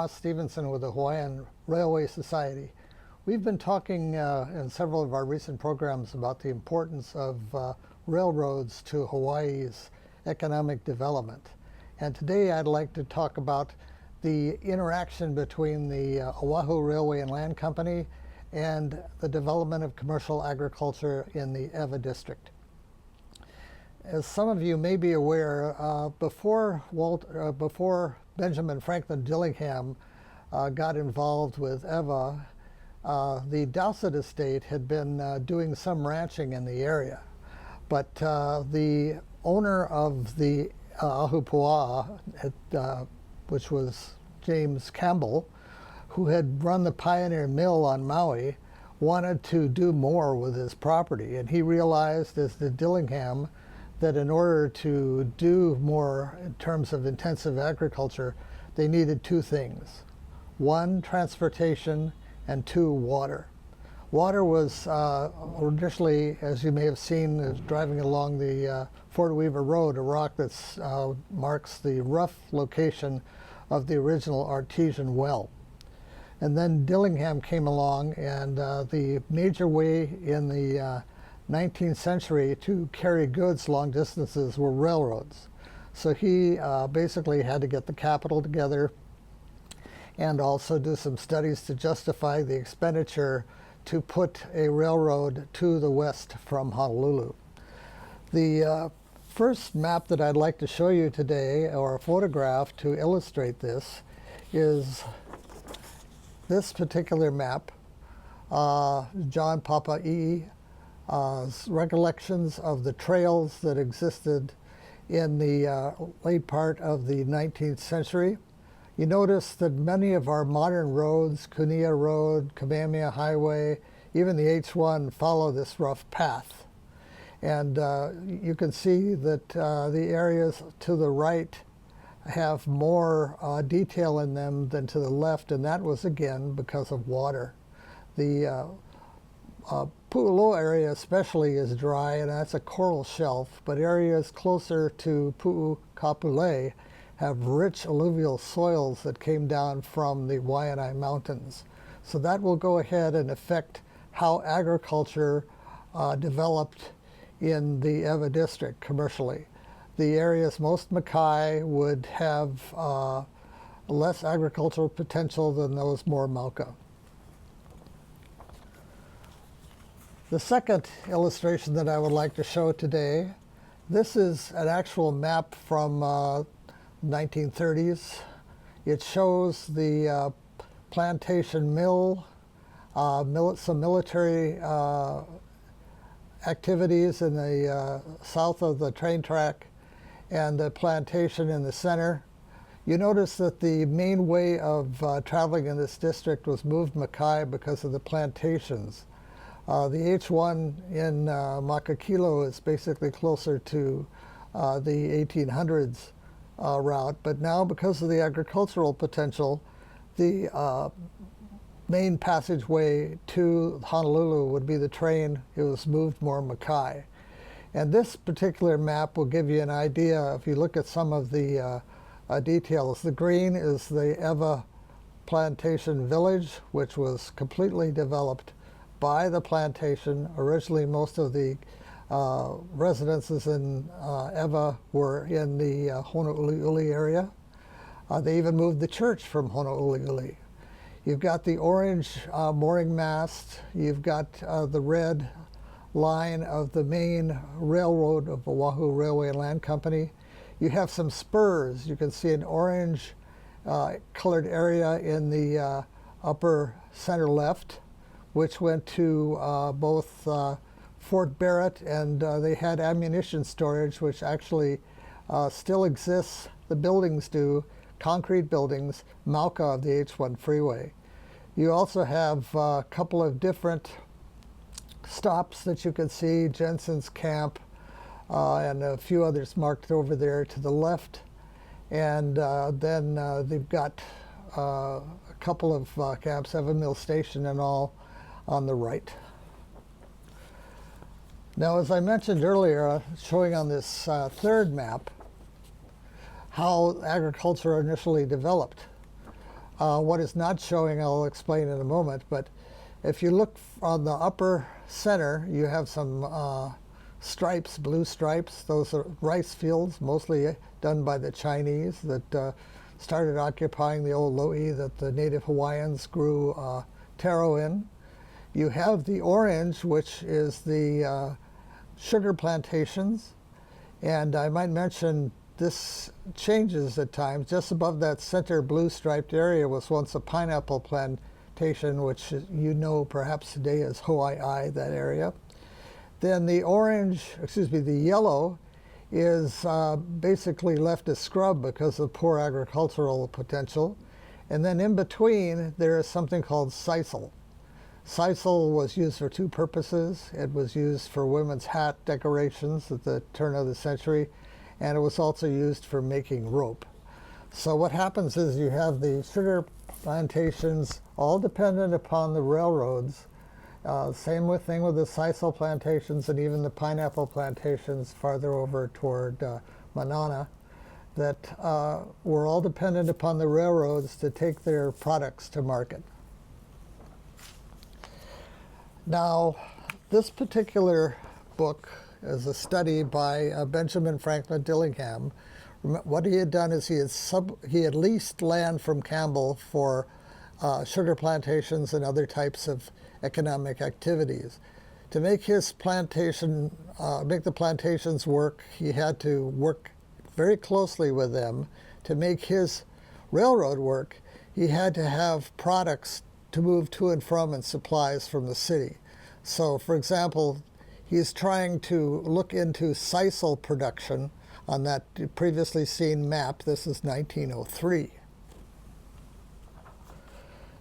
Ross Stevenson with the Hawaiian Railway Society. We've been talking in several of our recent programs about the importance of railroads to Hawaii's economic development. And today I'd like to talk about the interaction between the Oahu Railway and Land Company and the development of commercial agriculture in the ʻEwa district. As some of you may be aware, before Benjamin Franklin Dillingham got involved with ʻEwa, the Dowsett estate had been doing some ranching in the area. But the owner of the Ahupua'a, which was James Campbell, who had run the Pioneer Mill on Maui, wanted to do more with his property. And he realized, as did Dillingham, that in order to do more in terms of intensive agriculture, they needed two things. One, transportation, and two, water. Water was initially, as you may have seen, driving along the Fort Weaver Road, a rock that marks the rough location of the original artesian well. And then Dillingham came along, and the major way in the 19th century to carry goods long distances were railroads. So he basically had to get the capital together and also do some studies to justify the expenditure to put a railroad to the west from Honolulu. The first map that I'd like to show you today, or a photograph to illustrate this, is this particular map, John Papai'i. Recollections of the trails that existed in the late part of the 19th century. You notice that many of our modern roads, Kunia Road, Kamehameha Highway, even the H1 follow this rough path. And you can see that the areas to the right have more detail in them than to the left, and that was again because of water. The Pu'uloa area especially is dry, and that's a coral shelf, but areas closer to Pu'ukapule have rich alluvial soils that came down from the Waianae Mountains. So that will go ahead and affect how agriculture developed in the ʻEwa district commercially. The areas most Makai would have less agricultural potential than those more Mauka. The second illustration that I would like to show today, this is an actual map from 1930s. It shows the plantation mill, some military activities in the south of the train track, and the plantation in the center. You notice that the main way of traveling in this district was moved Makai because of the plantations. The H1 in Makakilo is basically closer to the 1800s route, but now because of the agricultural potential, the main passageway to Honolulu would be the train. It was moved more Makai. And this particular map will give you an idea. If you look at some of the details, the green is the ʻEwa plantation village, which was completely developed by the plantation. Originally, most of the residences in ʻEwa were in the Honouliuli area. They even moved the church from Honouliuli. You've got the orange mooring mast. You've got the red line of the main railroad of Oahu Railway and Land Company. You have some spurs. You can see an orange colored area in the upper center left, which went to both Fort Barrett, and they had ammunition storage, which actually still exists. The buildings do, concrete buildings, Mauka of the H1 freeway. You also have a couple of different stops that you can see, Jensen's Camp, and a few others marked over there to the left. And then they've got a couple of camps, Seven Mill Station and all, on the right. Now, as I mentioned earlier, showing on this third map how agriculture initially developed. What is not showing, I'll explain in a moment, but if you look on the upper center, you have some stripes, blue stripes. Those are rice fields, mostly done by the Chinese that started occupying the old lo'i that the native Hawaiians grew taro in. You have the orange, which is the sugar plantations. And I might mention this changes at times. Just above that center blue striped area was once a pineapple plantation, which you know perhaps today is Hawaii, that area. Then the the yellow is basically left as scrub because of poor agricultural potential. And then in between, there is something called sisal. Sisal was used for two purposes. It was used for women's hat decorations at the turn of the century, and it was also used for making rope. So what happens is you have the sugar plantations all dependent upon the railroads. Same thing with the sisal plantations and even the pineapple plantations farther over toward Manana, that were all dependent upon the railroads to take their products to market. Now, this particular book is a study by Benjamin Franklin Dillingham. What he had done is he had leased land from Campbell for sugar plantations and other types of economic activities. To make his plantation, make the plantations work, he had to work very closely with them. To make his railroad work, he had to have products to move to and from and supplies from the city. So, for example, he's trying to look into sisal production on that previously seen map. This is 1903.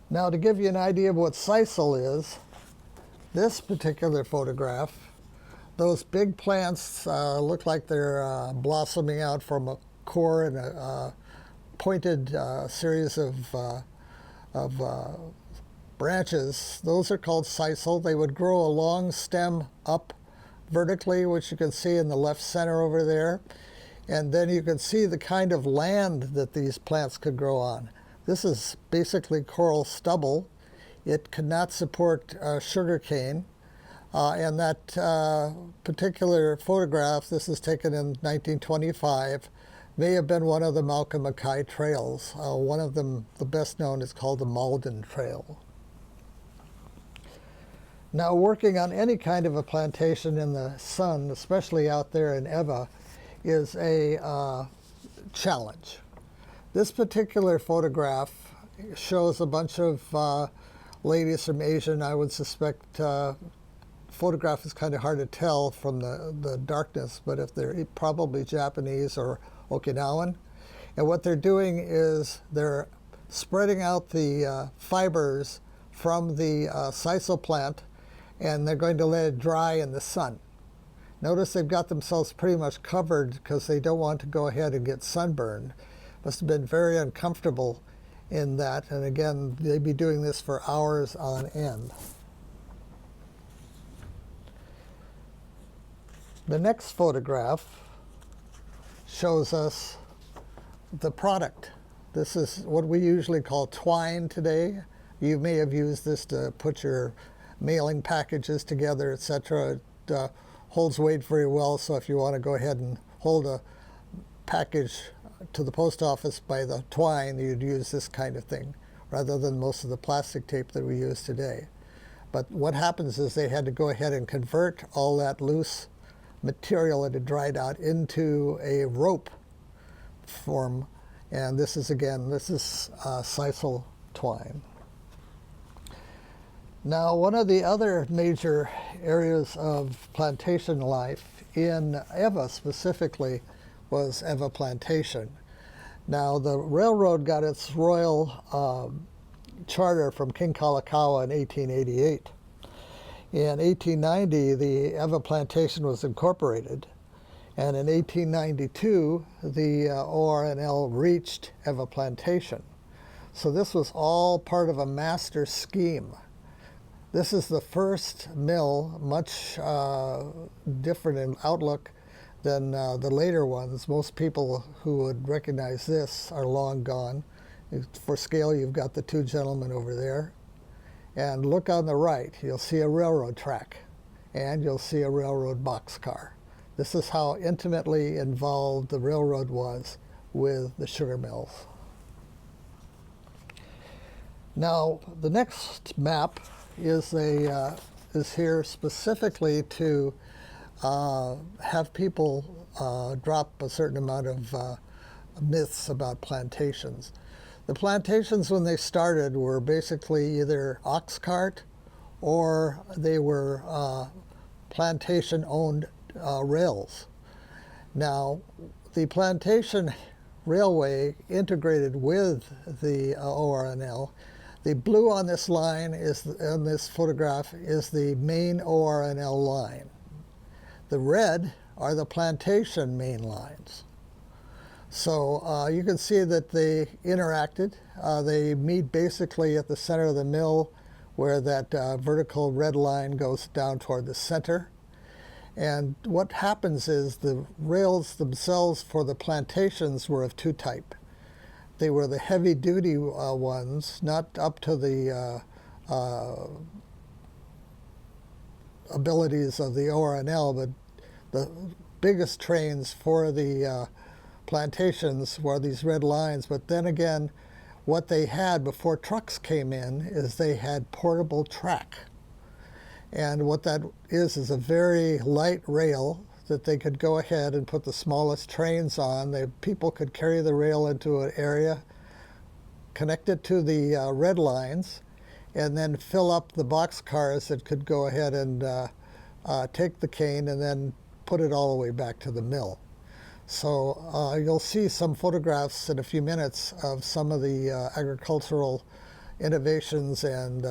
Now, to give you an idea of what sisal is, this particular photograph, those big plants look like they're blossoming out from a core and a pointed series of branches. Those are called sisal. They would grow a long stem up vertically, which you can see in the left center over there. And then you can see the kind of land that these plants could grow on. This is basically coral stubble. It could not support sugar cane. And that particular photograph, this is taken in 1925, may have been one of the Malcolm Mackay trails. One of them, the best known, is called the Malden Trail. Now, working on any kind of a plantation in the sun, especially out there in ʻEwa, is a challenge. This particular photograph shows a bunch of ladies from Asia, and I would suspect photograph is kind of hard to tell from the darkness, but if they're probably Japanese or Okinawan. And what they're doing is they're spreading out the fibers from the sisal plant, and they're going to let it dry in the sun. Notice they've got themselves pretty much covered because they don't want to go ahead and get sunburned. Must have been very uncomfortable in that, and again, they'd be doing this for hours on end. The next photograph shows us the product. This is what we usually call twine today. You may have used this to put your mailing packages together, etc. It holds weight very well, so if you want to go ahead and hold a package to the post office by the twine, you'd use this kind of thing rather than most of the plastic tape that we use today. But what happens is they had to go ahead and convert all that loose material that had dried out into a rope form, and this is sisal twine. Now, one of the other major areas of plantation life in ʻEwa specifically was ʻEwa Plantation. Now, the railroad got its royal charter from King Kalakaua in 1888. In 1890, the ʻEwa Plantation was incorporated, and in 1892, the OR&L reached ʻEwa Plantation. So this was all part of a master scheme. This is the first mill, much different in outlook than the later ones. Most people who would recognize this are long gone. For scale, you've got the two gentlemen over there. And look on the right, you'll see a railroad track, and you'll see a railroad boxcar. This is how intimately involved the railroad was with the sugar mills. Now, the next map is here specifically to have people drop a certain amount of myths about plantations. The plantations, when they started, were basically either ox cart or they were plantation-owned rails. Now, the plantation railway integrated with the OR&L. The blue on this line on this photograph is the main OR&L line. The red are the plantation main lines. So you can see that they interacted. They meet basically at the center of the mill where that vertical red line goes down toward the center. And what happens is the rails themselves for the plantations were of two types. They were the heavy-duty ones, not up to the abilities of the OR&L, but the biggest trains for the plantations were these red lines. But then again, what they had before trucks came in is they had portable track. And what that is a very light rail that they could go ahead and put the smallest trains on. People could carry the rail into an area, connect it to the red lines, and then fill up the box cars that could go ahead and take the cane and then put it all the way back to the mill. So you'll see some photographs in a few minutes of some of the agricultural innovations and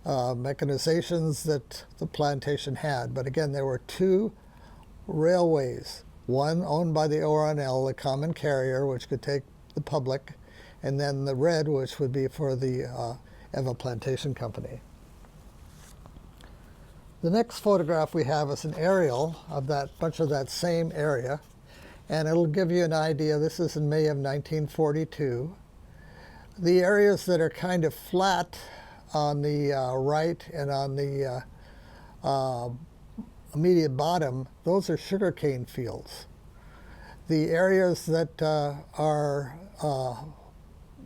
mechanizations that the plantation had. But again, there were two railways, one owned by the OR&L, the common carrier, which could take the public, and then the red, which would be for the ʻEwa Plantation Company. The next photograph we have is an aerial of that bunch of that same area, and it'll give you an idea. This is in May of 1942. The areas that are kind of flat on the right and on the immediate bottom, those are sugarcane fields. The areas that are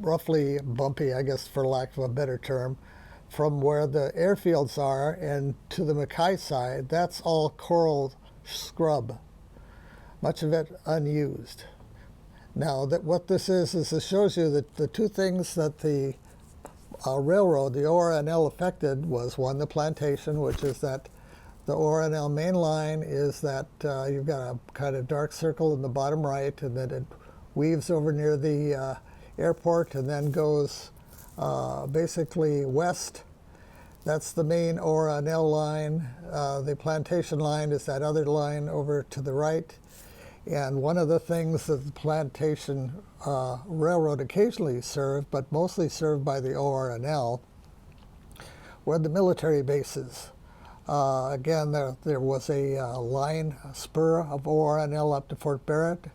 roughly bumpy, I guess for lack of a better term, from where the airfields are and to the Mackay side, that's all coral scrub, much of it unused. Now, what this is it shows you that the two things that the railroad, the OR&L, affected was, one, the plantation, which is that the OR&L main line is that you've got a kind of dark circle in the bottom right, and then it weaves over near the airport and then goes basically west. That's the main OR&L line. The plantation line is that other line over to the right. And one of the things that the plantation railroad occasionally served, but mostly served by the OR&L, were the military bases. Again, there was a line, a spur of OR&L up to Fort Barrett.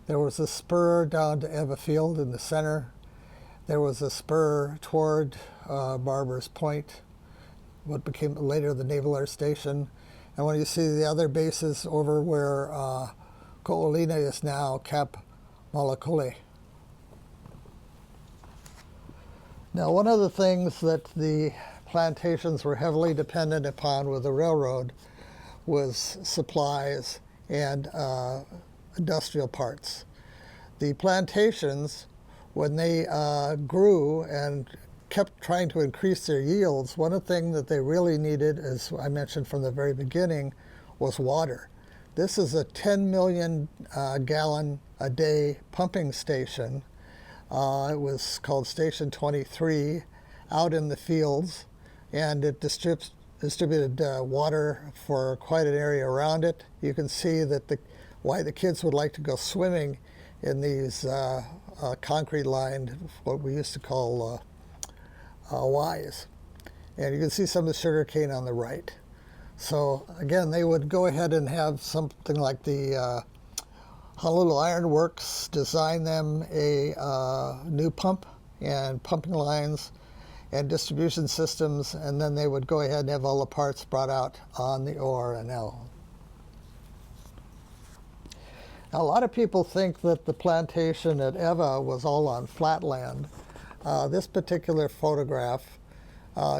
There was a spur down to ʻEwa Field in the center. There was a spur toward Barbers Point, what became later the Naval Air Station. And when you see the other bases over where Ko'olina is now, Cap Malakole. Now, one of the things that the plantations were heavily dependent upon with the railroad was supplies and industrial parts. The plantations, when they grew and kept trying to increase their yields, one of the things that they really needed, as I mentioned from the very beginning, was water. This is a 10 million gallon a day pumping station. It was called Station 23 out in the fields, and it distributed water for quite an area around it. You can see that why the kids would like to go swimming in these concrete lined, what we used to call Ys. And you can see some of the sugar cane on the right. So again, they would go ahead and have something like the Honolulu Iron Works design them a new pump and pumping lines and distribution systems, and then they would go ahead and have all the parts brought out on the OR&L. Now, a lot of people think that the plantation at ʻEwa was all on flat land. This particular photograph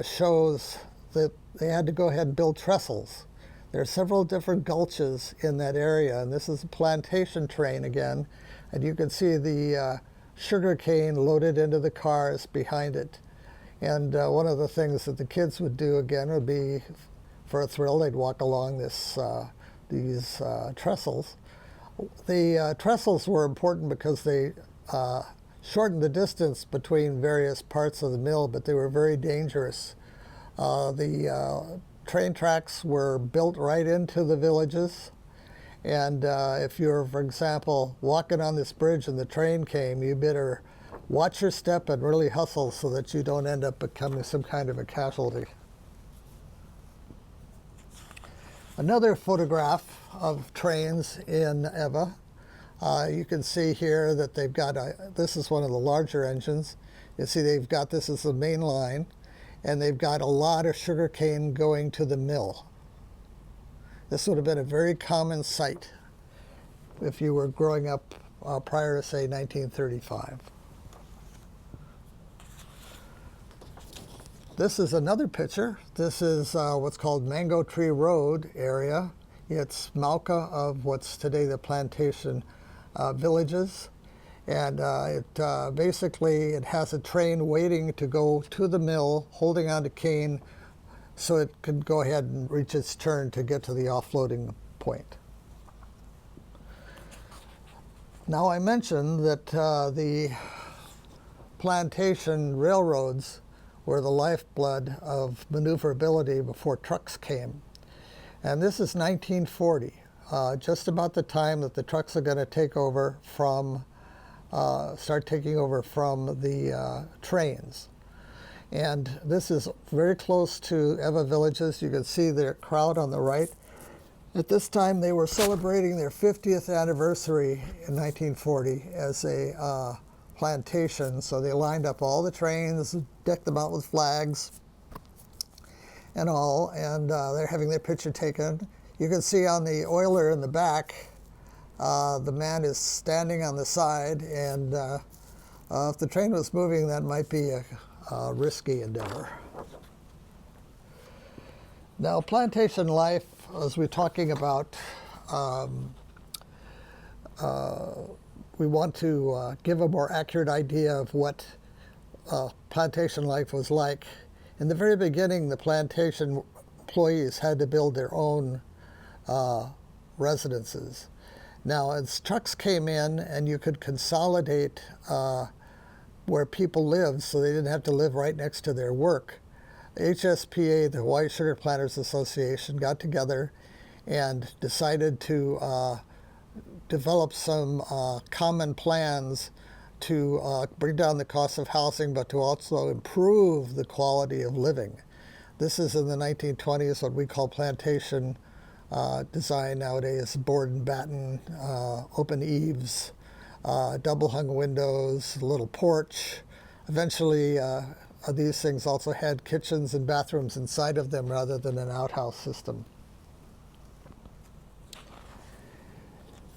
shows that they had to go ahead and build trestles. There are several different gulches in that area, and this is a plantation train again, and you can see the sugar cane loaded into the cars behind it. And one of the things that the kids would do again would be, for a thrill, they'd walk along these trestles. The trestles were important because they shortened the distance between various parts of the mill, but they were very dangerous. The train tracks were built right into the villages, and if you're, for example, walking on this bridge and the train came, you better watch your step and really hustle so that you don't end up becoming some kind of a casualty. Another photograph of trains in ʻEwa. You can see here that they've got this is one of the larger engines. You see they've got this as the main line, and they've got a lot of sugar cane going to the mill. This would have been a very common sight if you were growing up prior to, say, 1935. This is another picture. This is what's called Mango Tree Road area. It's Mauka of what's today the Plantation villages. And basically it has a train waiting to go to the mill, holding on to cane so it could go ahead and reach its turn to get to the offloading point. Now, I mentioned that the plantation railroads were the lifeblood of maneuverability before trucks came. And this is 1940, just about the time that the trucks are going to take over from, start taking over from the trains. And this is very close to ʻEwa villages. You can see their crowd on the right. At this time, they were celebrating their 50th anniversary in 1940 as a plantation, so they lined up all the trains, decked them out with flags and all, and they're having their picture taken. You can see on the oiler in the back, the man is standing on the side, and if the train was moving, that might be a risky endeavor. Now, plantation life, as we're talking about, we want to give a more accurate idea of what plantation life was like. In the very beginning, the plantation employees had to build their own residences. Now, as trucks came in and you could consolidate where people lived so they didn't have to live right next to their work, HSPA, the Hawaii Sugar Planters Association, got together and decided to develop some common plans to bring down the cost of housing, but to also improve the quality of living. This is in the 1920s, what we call plantation design nowadays: board and batten, open eaves, double hung windows, a little porch. Eventually, these things also had kitchens and bathrooms inside of them rather than an outhouse system.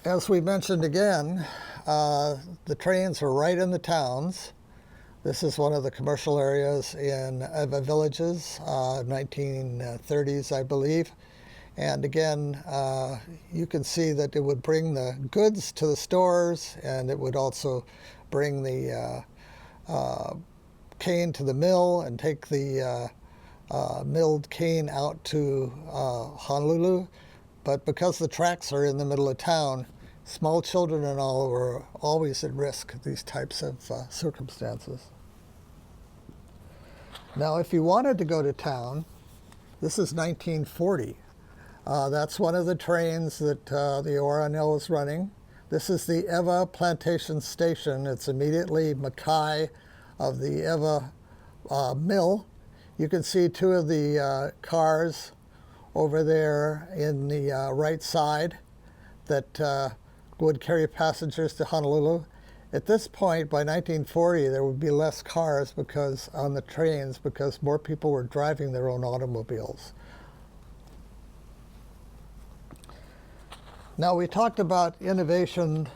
As we mentioned again, the trains were right in the towns. This is one of the commercial areas in ʻEwa villages, 1930s, I believe. And again, you can see that it would bring the goods to the stores, and it would also bring the cane to the mill and take the milled cane out to Honolulu. But because the tracks are in the middle of town, small children and all were always at risk of these types of circumstances. Now, if you wanted to go to town, this is 1940. That's one of the trains that the OR&L is running. This is the ʻEwa Plantation Station. It's immediately makai of the ʻEwa mill. You can see two of the cars over there in the right side that would carry passengers to Honolulu. At this point, by 1940, there would be less cars on the trains because more people were driving their own automobiles. Now, we talked about innovation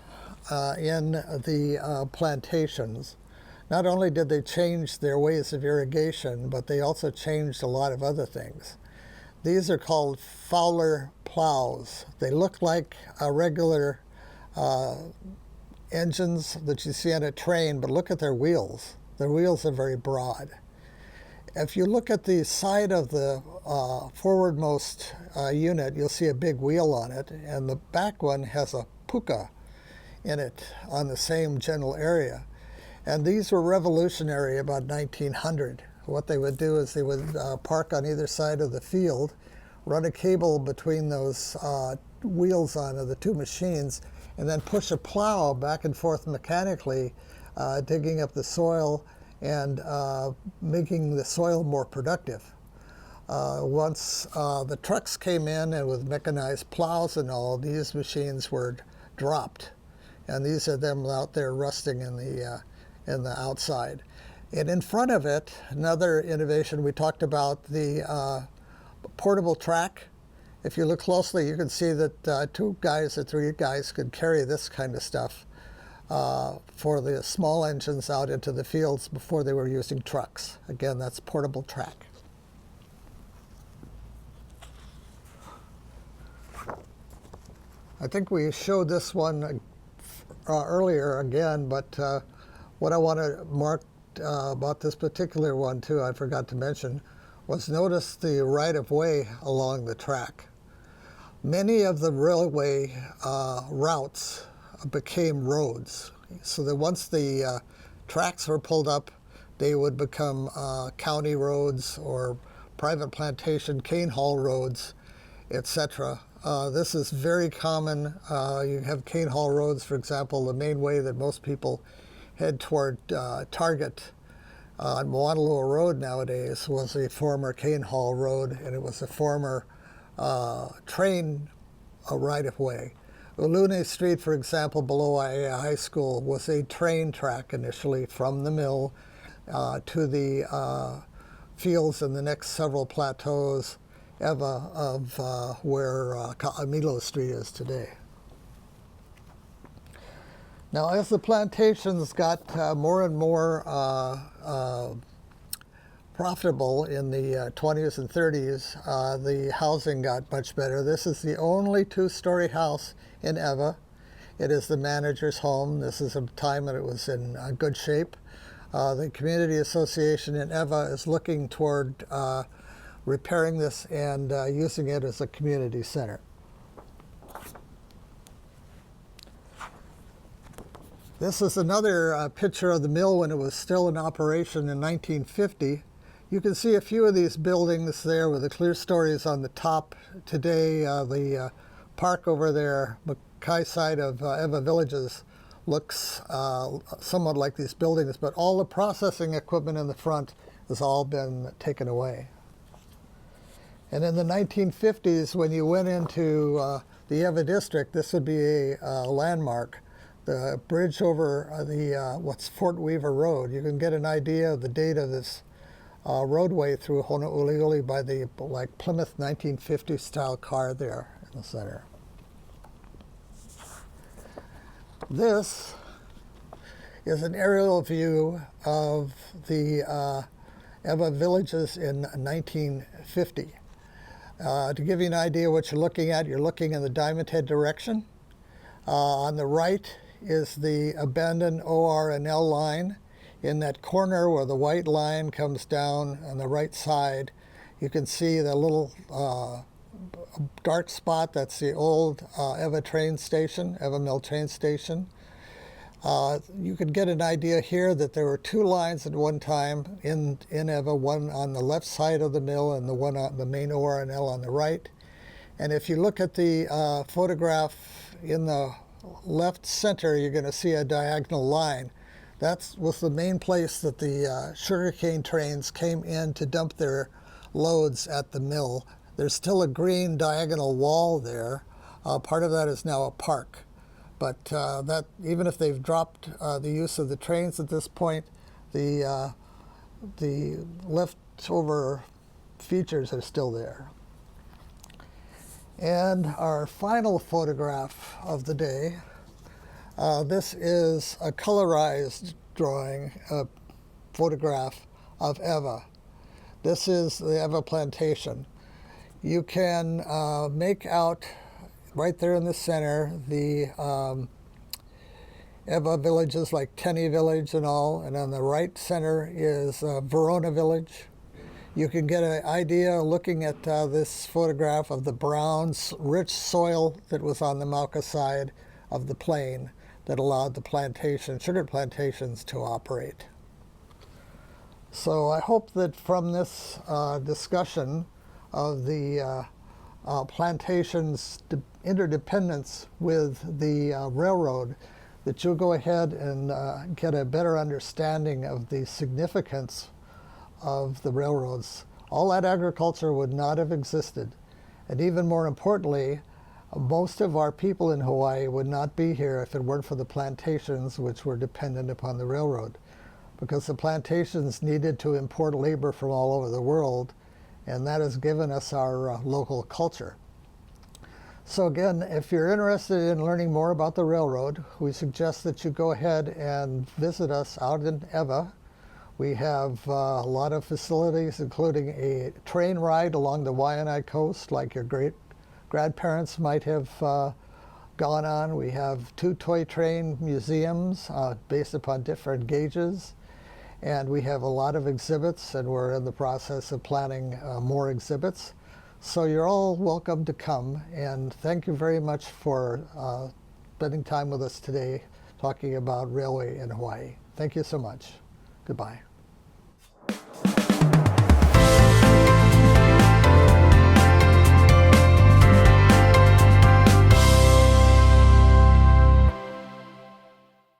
in the plantations. Not only did they change their ways of irrigation, but they also changed a lot of other things. These are called Fowler plows. They look like regular engines that you see on a train, but look at their wheels. Their wheels are very broad. If you look at the side of the forwardmost unit, you'll see a big wheel on it, and the back one has a puka in it on the same general area. And these were revolutionary about 1900. What they would do is they would park on either side of the field, run a cable between those wheels on the two machines, and then push a plow back and forth mechanically, digging up the soil and making the soil more productive. Once the trucks came in and with mechanized plows and all, these machines were dropped. And these are them out there rusting in the outside. And in front of it, another innovation, we talked about the portable track. If you look closely, you can see that 2 guys or 3 guys could carry this kind of stuff for the small engines out into the fields before they were using trucks. Again, that's portable track. I think we showed this one earlier again, but what I want to mark about this particular one too, I forgot to mention, was notice the right-of-way along the track. Many of the railway routes became roads, so that once the tracks were pulled up, they would become county roads or private plantation cane haul roads, etc. This is very common. You have cane haul roads, for example. The main way that most people head toward Target on Moanalua Road nowadays was a former cane haul road, and it was a former train right-of-way. Ulune Street, for example, below Aiea High School, was a train track initially from the mill to the fields in the next several plateaus, ʻEwa, of where Ka'amilo Street is today. Now, as the plantations got more and more profitable in the 20s and 30s, the housing got much better. This is the only 2-story house in ʻEwa. It is the manager's home. This is a time when it was in good shape. The community association in ʻEwa is looking toward repairing this and using it as a community center. This is another picture of the mill when it was still in operation in 1950. You can see a few of these buildings there with the clear stories on the top. Today, the park over there, Makai side of ʻEwa Villages, looks somewhat like these buildings, but all the processing equipment in the front has all been taken away. And in the 1950s, when you went into the ʻEwa district, this would be a landmark. The bridge over what's Fort Weaver Road. You can get an idea of the date of this roadway through Honouliuli by the Plymouth 1950 style car there in the center. This is an aerial view of the ʻEwa Villages in 1950. To give you an idea what you're looking at, you're looking in the Diamond Head direction. On the right is the abandoned OR&L line. In that corner where the white line comes down on the right side, you can see the little dark spot. That's the old ʻEwa train station, ʻEwa Mill train station. You can get an idea here that there were 2 lines at one time in ʻEwa, one on the left side of the mill and the one on the main OR&L on the right. And if you look at the photograph in the left center, you're going to see a diagonal line. That was the main place that the sugarcane trains came in to dump their loads at the mill. There's still a green diagonal wall there. Part of that is now a park. But that even if they've dropped the use of the trains at this point, the leftover features are still there. And our final photograph of the day, this is a colorized drawing, a photograph of ʻEwa. This is the ʻEwa plantation. You can make out right there in the center the ʻEwa villages like Teni Village and all, and on the right center is Verona Village. You can get an idea looking at this photograph of the brown, rich soil that was on the Mauka side of the plain that allowed the sugar plantations to operate. So I hope that from this discussion of the plantations' interdependence with the railroad, that you'll go ahead and get a better understanding of the significance of the railroads. All that agriculture would not have existed. And even more importantly, most of our people in Hawaii would not be here if it weren't for the plantations, which were dependent upon the railroad, because the plantations needed to import labor from all over the world, and that has given us our local culture. So again, if you're interested in learning more about the railroad, we suggest that you go ahead and visit us out in ʻEwa. We have a lot of facilities, including a train ride along the Waianae coast, like your great-grandparents might have gone on. We have 2 toy train museums based upon different gauges. And we have a lot of exhibits, and we're in the process of planning more exhibits. So you're all welcome to come, and thank you very much for spending time with us today talking about railway in Hawaii. Thank you so much. Goodbye.